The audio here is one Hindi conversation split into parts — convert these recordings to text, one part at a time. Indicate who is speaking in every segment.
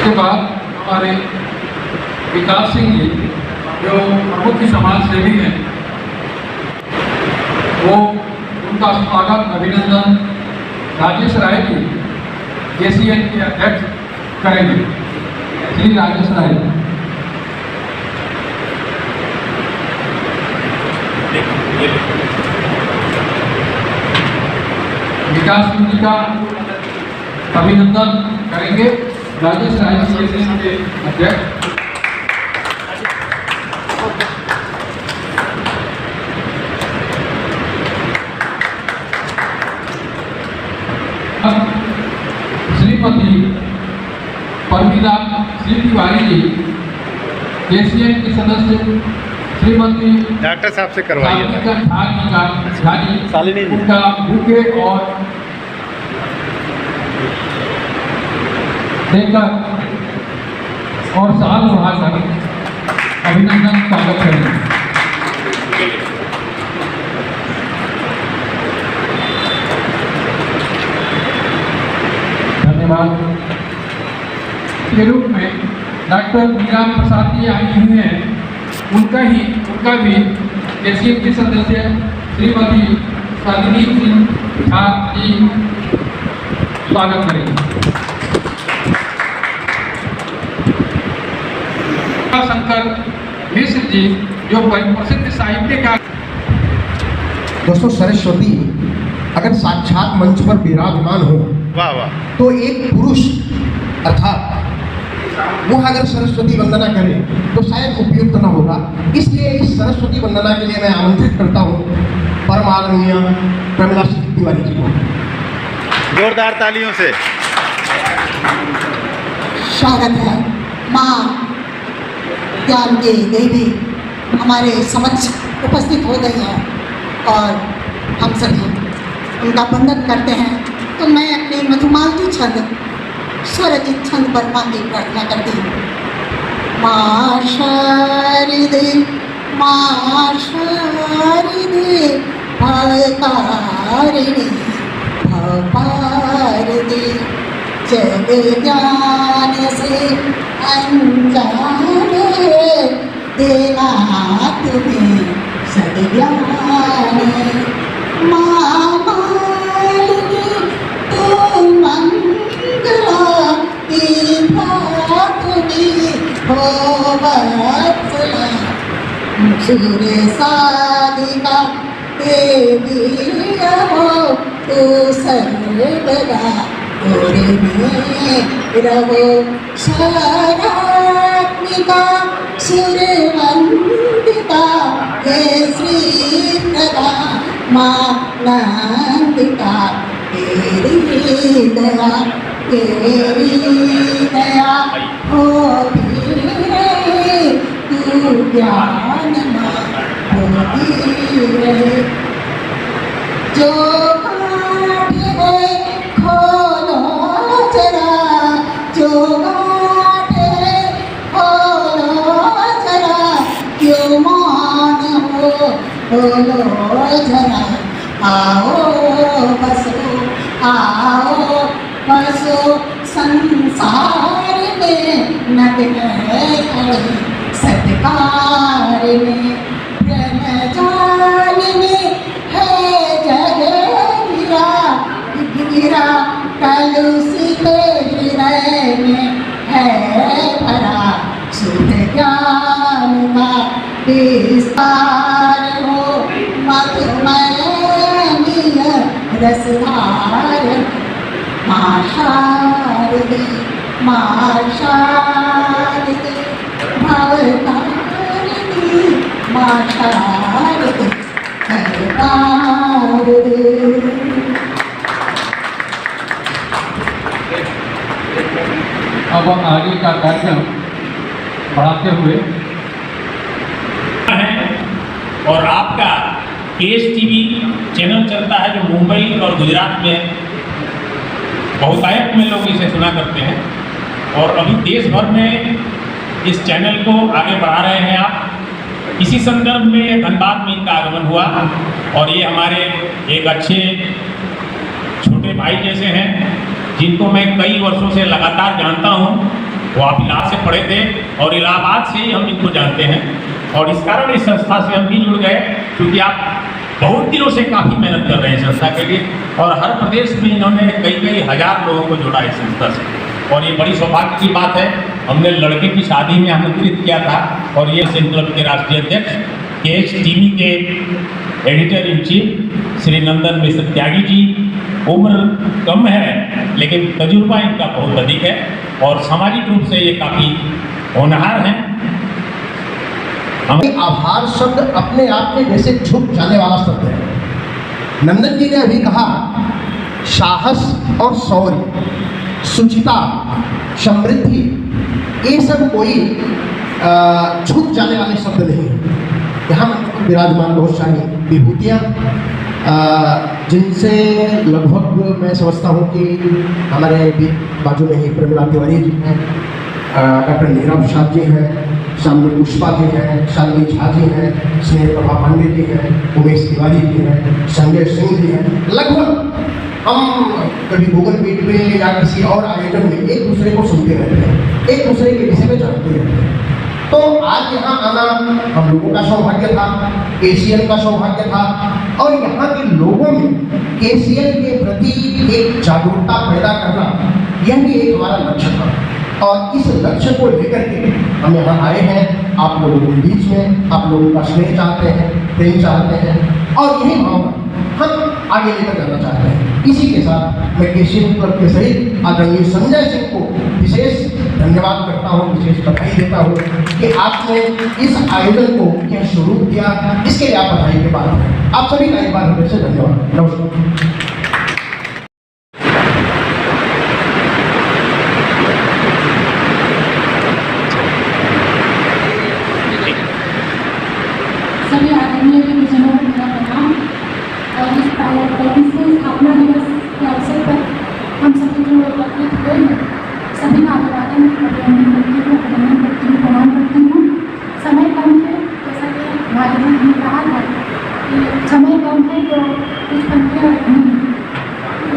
Speaker 1: उसके बाद हमारे विकास सिंह जी जो प्रमुख समाज सेवी हैं, वो उनका स्वागत अभिनंदन राजेश राय जी JCN के अध्यक्ष करेंगे। श्री राजेश राय विकास सिंह जी का अभिनंदन करेंगे। राजेश राय जी JCN के अध्यक्ष। श्रीमती परमीला श्री तिवारी जी JCN की सदस्य, श्रीमती
Speaker 2: डॉक्टर साहब से करवाइए
Speaker 1: उनका बुके और देकर और साल बढ़ाकर अभिनंदन स्वागत करेंगे। धन्यवाद। के रूप में डॉक्टर मीरा प्रसाद जी आई हुई हैं, उनका भी JCN की सदस्य श्रीमती शालिनी सिंह झा जी स्वागत करेंगे। शंकर मिश्र जी जो प्रसिद्ध साहित्यकार।
Speaker 3: दोस्तों, सरस्वती अगर साक्षात मंच पर विराजमान हो,
Speaker 2: वाह वाह,
Speaker 3: तो एक पुरुष अर्थात वो अगर सरस्वती वंदना करे तो शायद उपयुक्त न होगा। इसलिए इस सरस्वती वंदना के लिए मैं आमंत्रित करता हूँ परम आदरणीय प्रमिला श्री तिवारी जी को।
Speaker 2: जोरदार तालियों से
Speaker 4: स्वागत है। माँ ज्ञान की देवी हमारे समक्ष उपस्थित हो गई हैं और हम सभी उनका वंदन करते हैं। तो मैं अपने मधुमालती छंद स्वरजित छंद वर्मा की प्रार्थना करती हूँ। माँ शारदे भवतारिणी भवपारदे जग ज्ञान से अनजाने देना तुम्हें सद्ज्ञाने। माँ मालिनी तू मंगला तुम्ही हो वत्सला। सूर्य साधिका देवी हो तू सर्वदा और रहो। शारात्मिका सुरवंदिता हे श्री प्रदा माँ नंदिता तेरी दया हो रहे तू ज्ञान होती रहे। जो काट है खोलो जरा, जो काट है खोलो जरा, क्यों मौन हो बोलो जरा। आओ बसो संसार में नग्न खड़े सत्कार में। ब्रह्मजाल में है जग गिरा कलुषित हृदय में है भरा। शुद्ध ज्ञान का विस्तार हो मधुमय रसधार। माँ शारदे भवतारिणी माँ शारदे भवतारिणी।
Speaker 1: अब आगे का कार्यक्रम बढ़ाते हुए
Speaker 5: और आपका केस टीवी चैनल चलता है जो मुंबई और गुजरात में बहुतायत में लोग इसे सुना करते हैं और अभी देश भर में इस चैनल को आगे बढ़ा रहे हैं आप। इसी संदर्भ में धनबाद में इनका आगमन हुआ और ये हमारे एक अच्छे छोटे भाई जैसे हैं जिनको मैं कई वर्षों से लगातार जानता हूँ वो आप इलाहाबाद से पढ़े थे और इलाहाबाद से ही हम इनको जानते हैं और इस कारण इस संस्था से हम भी जुड़ गए क्योंकि आप बहुत दिनों से काफ़ी मेहनत कर रहे हैं संस्था के लिए और हर प्रदेश में इन्होंने कई हजार लोगों को जोड़ा इस संस्था से और ये बड़ी सौभाग्य की बात है। हमने लड़के की शादी में आमंत्रित किया था और ये सिंध क्लब के राष्ट्रीय अध्यक्ष KHTV के एडिटर इन चीफ श्री नंदन मिश्र त्यागी जी, उम्र कम है लेकिन तजुर्बा इनका बहुत अधिक है और सामाजिक रूप से ये काफ़ी होनहार हैं।
Speaker 3: आभार शब्द अपने आप में जैसे झुक जाने वाला शब्द है। नंदन जी ने अभी कहा साहस और शौर्य, शुचिता, समृद्धि, ये सब कोई झुक जाने वाले शब्द नहीं है। यहाँ विराजमान बहुत सारी विभूतियाँ जिनसे लगभग मैं समझता हूँ कि हमारे बाजू में ही प्रेमला तिवारी जी हैं, डॉक्टर नीरव प्रसाद जी हैं, सामने पुष्पा जी हैं, शालिनी झा जी हैं, स्नेह प्रभा पांडे जी हैं, उमेश तिवारी जी हैं, संजय सिंह जी हैं। लगभग हम कभी गूगल मीट पे या किसी और आयोजन में एक दूसरे को सुनते रहते हैं, एक दूसरे के विषय में जानते रहते हैं। तो आज यहाँ आना हम लोगों का सौभाग्य था, KCL का सौभाग्य था और यहाँ के लोगों में KCL के प्रति एक जागरूकता पैदा करना, यह भी एक हमारा लक्ष्य था और इस लक्ष्य को लेकर के हम यहाँ आए हैं। आप लोगों के बीच में आप लोगों का स्नेह चाहते हैं, प्रेम चाहते हैं और यही भावना हम आगे लेकर जाना चाहते हैं। इसी के साथ मैं KCL क्लब के सहित आदरणीय संजय सिंह को विशेष धन्यवाद करता हूँ, विशेष बधाई देता हूँ कि आपने इस आयोजन को यह स्वरूप दिया, इसके लिए आप बधाई के बाद हैं। आप सभी का एक बार हृदय से धन्यवाद। नमस्कार।
Speaker 6: सभी आदरणीय गुरुजनों को मेरा प्रणाम और इस स्थापना दिवस के अवसर पर हम सभी जो एकत्रित हुए हैं सभी का अभिवादन प्रणाम करती हूँ। समय कम है, जैसा कि भाई ने कहा था कि समय कम है तो कुछ पंक्तियाँ रखनी है,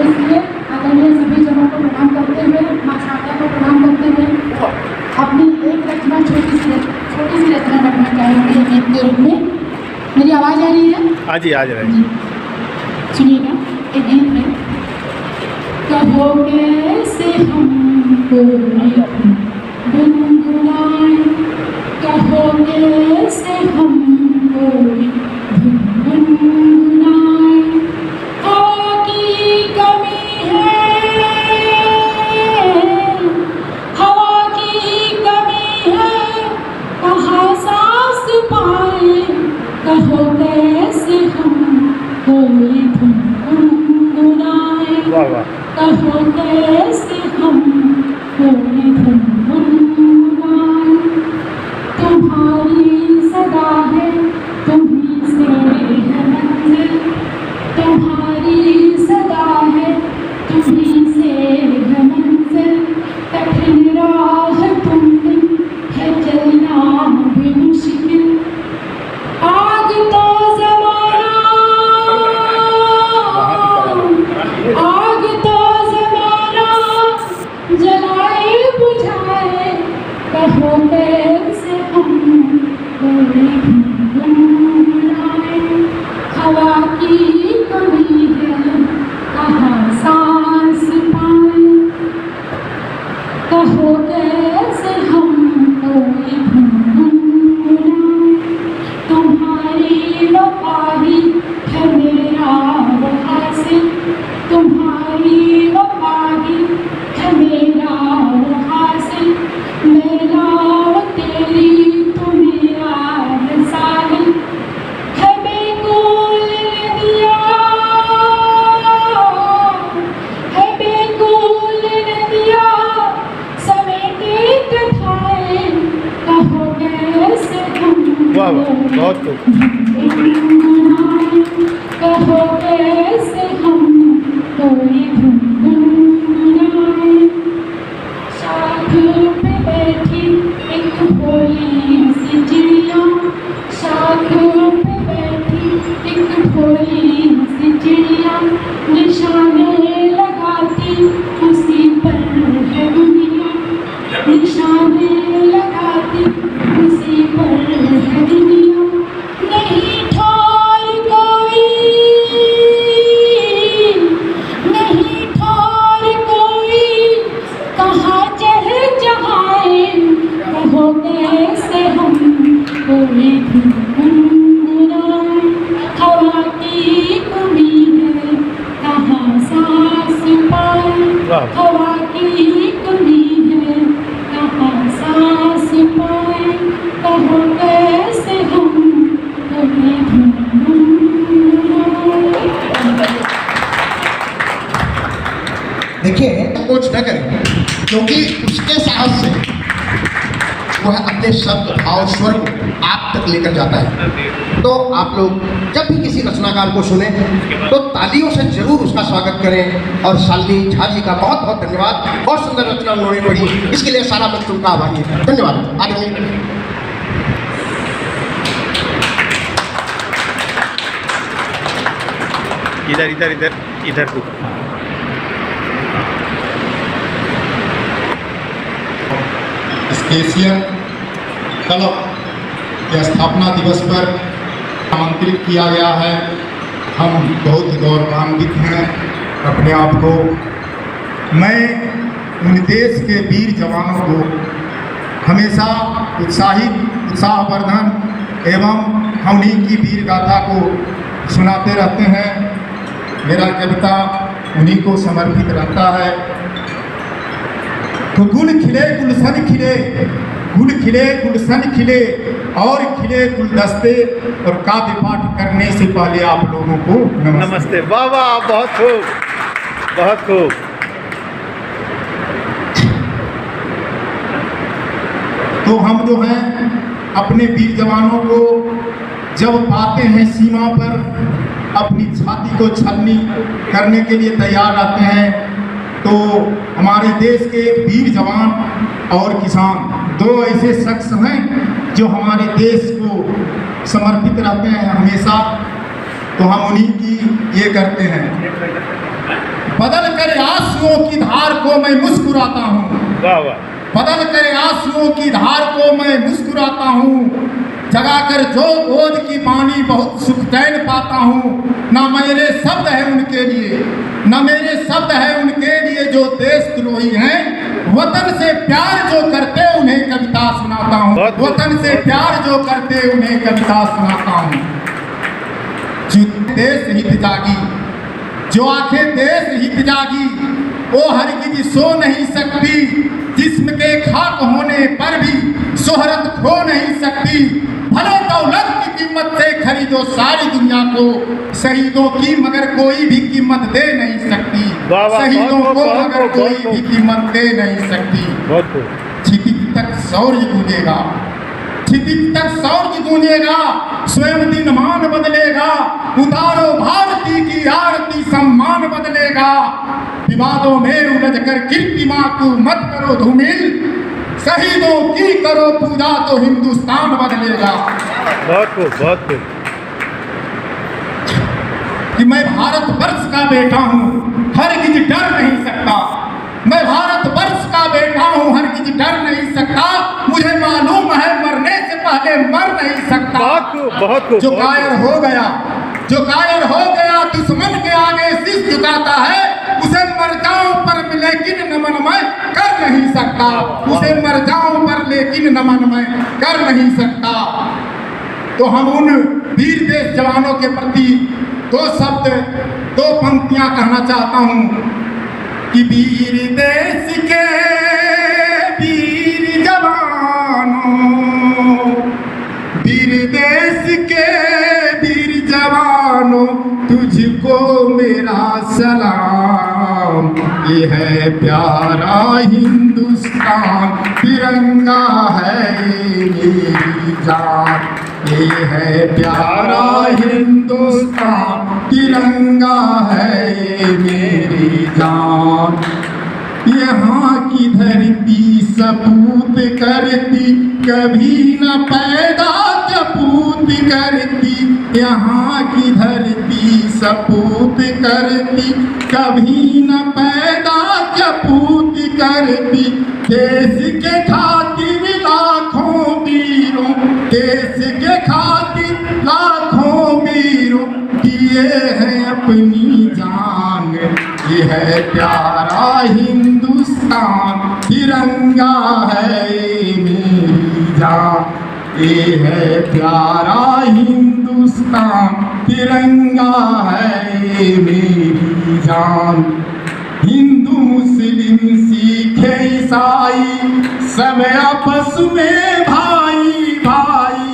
Speaker 6: इसलिए आदरणीय सभी जनों को प्रणाम करते हुए, माँ शारदा को प्रणाम करते हुए अपनी एक रचना छोटी सी रचना रखना चाहेंगे गीत के रूप में। मेरी आवाज़ आ रही है?
Speaker 2: हाँ जी, आज रहे
Speaker 6: सुनिएगा, एक गीत है। कहो कैसे हमको गुनगुनाए, कहो कैसे हमको गुनगुनाए, हवा की कमी है, हवा की कमी है, कहाँ सांस पाए, कहो कैसे हम कोई गुनगुनाए,
Speaker 2: वाह वाह।
Speaker 6: कहो कैसे हम कोई गुनगुनाए, तुम्हारी सदा है तुम्हीं से है मंजिल, तुम्हारी सदा है तुम्हीं से है मंजिल, कठिन राह तुम दिन है चलना भी मुश्किल, आग तो ज़माना, आग तो ज़माना जलाए बुझाए, कहो कैसे हम कोई गुनगुनाए, हवा की कमी है कहाँ सांस पाए, कहो कैसे हम कोई गुनगुनाए, तुम्हारी वफाई है मेरा वो हासिल, तुम्हारी वफाई है मेरा वो हासिल, मेरा वो तेरी तू मेरा है साहिल, है बेकुल नदिया, है बेकुल नदिया समेटे कथाएं, कहो कैसे हम
Speaker 2: वाह वाह, बहुत खूब।
Speaker 6: गुनगुनाए, कहो कैसे हम कोई गुनगुनाए, शाख पे बैठी एक भोली सी चिड़िया, शाख पे बैठी एक भोली सी चिड़िया, निशाने लगाती उसी पर है दुनिया, निशाने लगाती उसी पर है दुनिया, नहीं ठोर कोई, नहीं ठोर कोई, कहाँ चढ़ जहाए, कहो कैसे हम कोई भी गुनगुनाए, हवा की कमी है कहाँ सांस पाए, हवा की कमी है कहाँ सांस पाए, कहो कैसे हम कोई भी गुनगुनाए।
Speaker 3: देखिए कुछ न करें, क्योंकि उसके साहस से वह अपने शब्द भाव स्वर को आप तक लेकर जाता है। तो आप लोग जब भी किसी रचनाकार को सुने तो तालियों से जरूर उसका स्वागत करें। और शालिनी झा जी का बहुत बहुत धन्यवाद, बहुत सुंदर रचना उन्होंने पढ़ी, इसके लिए सारा मंच उनका आभारी है। धन्यवाद। आगे
Speaker 2: इधर इधर इधर इधर को
Speaker 7: एशियन क्लब के स्थापना दिवस पर आमंत्रित किया गया है। हम बहुत गौरवान्वित हैं अपने आप को। मैं उन देश के वीर जवानों को हमेशा उत्साहवर्धन एवं हम उन्हीं की वीर गाथा को सुनाते रहते हैं। मेरा कविता उन्हीं को समर्पित रहता है। तो गुल खिले गुलशन खिले, गुल खिले गुलशन खिले और खिले गुलदस्ते। और काव्य पाठ करने से पहले आप लोगों को
Speaker 2: नमस्ते। वाह वाह, बहुत खूब, बहुत खूब।
Speaker 7: तो हम जो हैं अपने वीर जवानों को जब पाते हैं सीमा पर, अपनी छाती को छलनी करने के लिए तैयार रहते हैं। तो हमारे देश के वीर जवान और किसान दो ऐसे शख्स हैं जो हमारे देश को समर्पित रहते हैं हमेशा। तो हम उन्हीं की ये करते हैं। बदल कर आंसुओं की धार को मैं मुस्कुराता हूँ,
Speaker 2: वाह वाह।
Speaker 7: बदल कर आंसुओं की धार को मैं मुस्कुराता हूँ। जगा कर जो बोझ की पानी बहुत सुख चैन पाता हूँ। ना मेरे शब्द है उनके लिए, न मेरे शब्द है उनके लिए जो देशद्रोही हैं। वतन से प्यार जो करते उन्हें कविता सुनाता हूँ, वतन से प्यार जो करते उन्हें कविता सुनाता हूँ। जो देश हित जागी, जो आंखें देश हित जागी, वो हरगिज सो नहीं सकती। जिस्म के खाक होने पर भी शोहरत खो नहीं सकती। भले दौलत की कीमत से खरीदो सारी दुनिया को, शहीदों की मगर कोई भी कीमत दे नहीं सकती। शहीदों को मगर कोई भी कीमत दे नहीं सकती। क्षितिज तक शौर्य गूंजेगा, क्षितिज तक शौर्य गूंजेगा, स्वयं दिनमान बदलेगा। उतारो भारती की आरती, सम्मान बदलेगा। विवादों में उलझ कर कीर्तिमा को मत करो धूमिल। शहीदों की करो पूजा तो हिंदुस्तान बदलेगा।
Speaker 2: बहुत खूब, बहुत खूब।
Speaker 7: कि मैं भारत वर्ष का बेटा हूँ, हरगिज डर नहीं सकता। मैं भारत वर्ष का बेटा हूँ, हरगिज डर नहीं सकता। मुझे मालूम है मरने से पहले मर नहीं सकता।
Speaker 2: बहुत खूब, बहुत खूब।
Speaker 7: जो कायर हो गया, जो कायर हो गया दुश्मन के आगे शीश झुकाता है। उसे मर जाऊं पर लेकिन नमन मैं कर नहीं सकता। उसे मर जाऊं पर लेकिन नमन मैं कर नहीं सकता। तो हम उन वीर देश जवानों के प्रति दो शब्द, दो पंक्तियां कहना चाहता हूं कि वीर देश के वीर जवानों, वीर देश के वीर जवानों, तुझको मेरा सलाम। ये है प्यारा हिंदुस्तान, तिरंगा है मेरी जान। ये है प्यारा हिंदुस्तान, तिरंगा है मेरी जान। यहाँ की धरती सपूत करती, कभी न पैदा कपूत करती। यहाँ की धरती सपूत करती, कभी न पैदा कपूत करती। देश के खातिर लाखों वीरों, देश के खातिर लाखों वीरों दिए हैं अपनी जान। ये है प्यारा हिंदुस्तान, तिरंगा है ये मेरी जान। ये है प्यारा हिंदुस्तान, तिरंगा है ये मेरी जान। हिंदू मुस्लिम सिख ईसाई सब आपस में भाई भाई।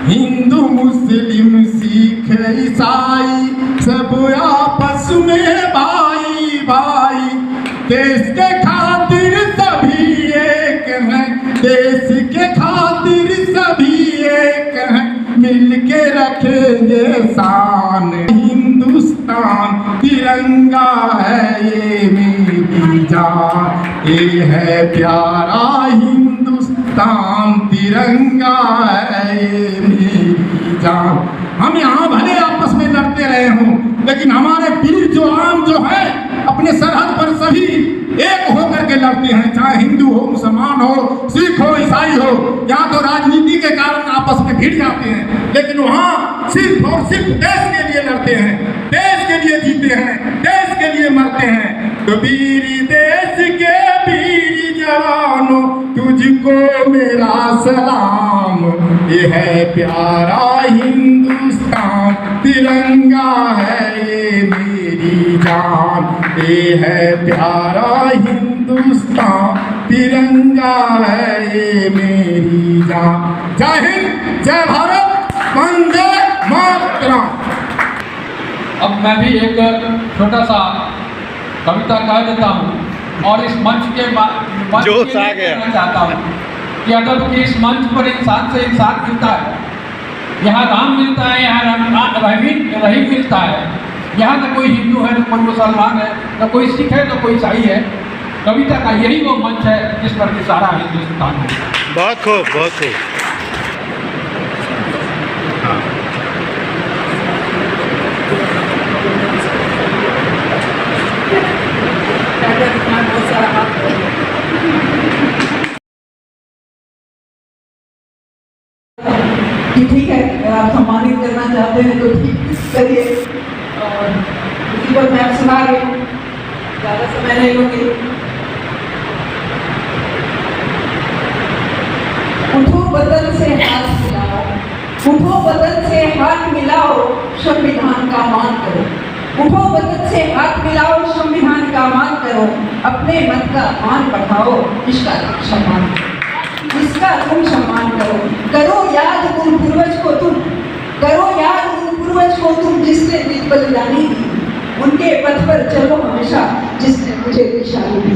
Speaker 7: हिंदू मुस्लिम सिख ईसाई सब आपस में भाई भाई। देश के खातिर सभी एक हैं, देश के खातिर सभी एक हैं, मिलके रखेंगे शान। हिंदुस्तान तिरंगा है ये मेरी जान। ये है प्यारा हिंदुस्तान, तिरंगा है ये मेरी जान। हम यहाँ भले आपस में लड़ते रहे हों, लेकिन हमारे वीर जवान जो है अपने सरहद पर सभी एक होकर के लड़ते हैं। चाहे हिंदू हो, मुसलमान हो, सिख हो, ईसाई हो। यहाँ तो राजनीति के कारण आपस में भिड़ जाते हैं, लेकिन वहाँ सिर्फ और सिर्फ देश के लिए लड़ते हैं, देश के लिए जीते हैं, देश के लिए मरते हैं। तो वीर देश के वीर जवानों, तुझको मेरा सलाम। ये है प्यारा हिंदुस्तान, तिरंगा है ये मेरी जान। ये है प्यारा हिंदुस्तान, तिरंगा है ये मेरी जान। जय हिंद, जय भारत, वंदे मातरम।
Speaker 1: अब मैं भी एक छोटा सा कविता कह देता हूँ और इस मंच के
Speaker 2: जोश आ गया।
Speaker 1: कहना चाहता हूँ कि अदब के इस मंच पर इंसान से इंसान मिलता है। यहाँ राम मिलता है, यहाँ रहीम मिलता है। यहाँ न कोई हिंदू है, न कोई मुसलमान है, न कोई सिख है, न कोई ईसाई है। कविता का यही वो मंच है जिस पर कि सारा हिंदुस्तान है।
Speaker 2: बहुत खूब, बहुत खूब।
Speaker 8: कि ठीक है, अगर आप सम्मानित करना चाहते हैं तो ठीक करिए। और इसी पर मैं सुना रही हूँ, ज़्यादा समय नहीं लूँगी। उठो बदन से हाथ मिलाओ, उठो बदन से हाथ मिलाओ, संविधान का मान करो। उठो बदन से हाथ मिलाओ, संविधान का मान करो। अपने मत का मान बढ़ाओ, इसका सम्मान करो, इसका तुम सम्मान करो। करो याद उन पूर्वज को तुम, करो याद उन पूर्वज को तुम जिसने निज बलिदानी दी। उनके पथ पर चलो हमेशा, जिसने मुझे निशानी दी,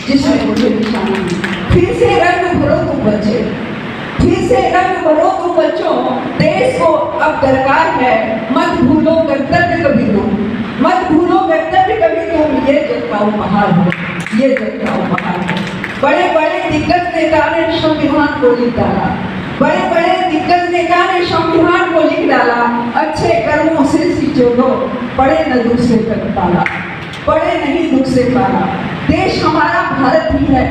Speaker 8: जिसने मुझे निशानी दी। फिर से रंग भरो तुम बच्चे, फिर से रंग भरो तुम बच्चों। देश को अब दरकार है, मत भूलो कर्तव्य कभी तुम, मत भूलो कर्तव्य कभी तुम। ये जग का उपहार हो, ये जग का उपहार हो। बड़े बड़े दिग्गज नेता ने संविधान को लिख डाला, बड़े बड़े दिग्गज नेता ने संविधान को लिख डाला। अच्छे कर्मों से जोड़ो, पड़े न दुख से पाला, पड़े नहीं दुख से पाला। देश हमारा भारत ही है,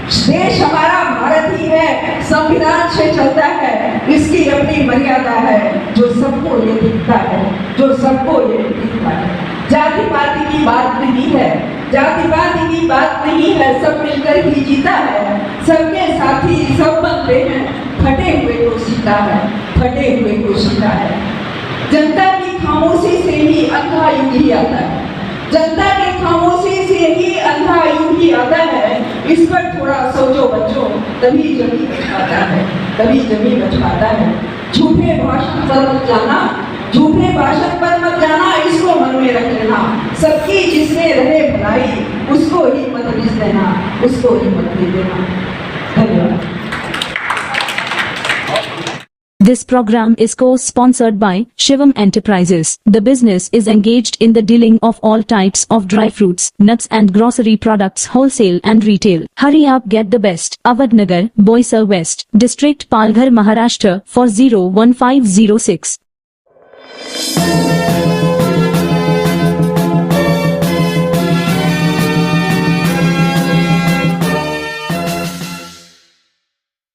Speaker 8: देश हमारा भारत ही है। संविधान से चलता है, इसकी अपनी मर्यादा है, जो सबको ये दिखता है, जो सबको ये दिखता है। जाति पाति की बात नहीं है, जाति पाति की बात नहीं है, सब मिलकर ही जीता है। सबके साथी सब बनते हैं, फटे हुए को सीता है, फटे हुए को सीता है। जनता की खामोशी से ही अंधा यूं ही आता है, जनता की खामोशी से ही अंधा यूं ही आता है। इस पर थोड़ा सोचो बच्चों, तभी जमी बच पाता है, तभी जमी बच पाता है। झूठे भाषण पर मत जाना, झूठे भाषण पर मत जाना, इसको मन में रख लेना। सबकी जिसमें रहे भलाई, उसको ही मत लिख देना, उसको ही मत दे देना। धन्यवाद।
Speaker 9: This program is co-sponsored by Shivam Enterprises. The business is engaged in the dealing of all types of dry fruits, nuts and grocery products wholesale and retail. Hurry up, get the best. Awadnagar, Boisar West, District Palghar, Maharashtra 401506.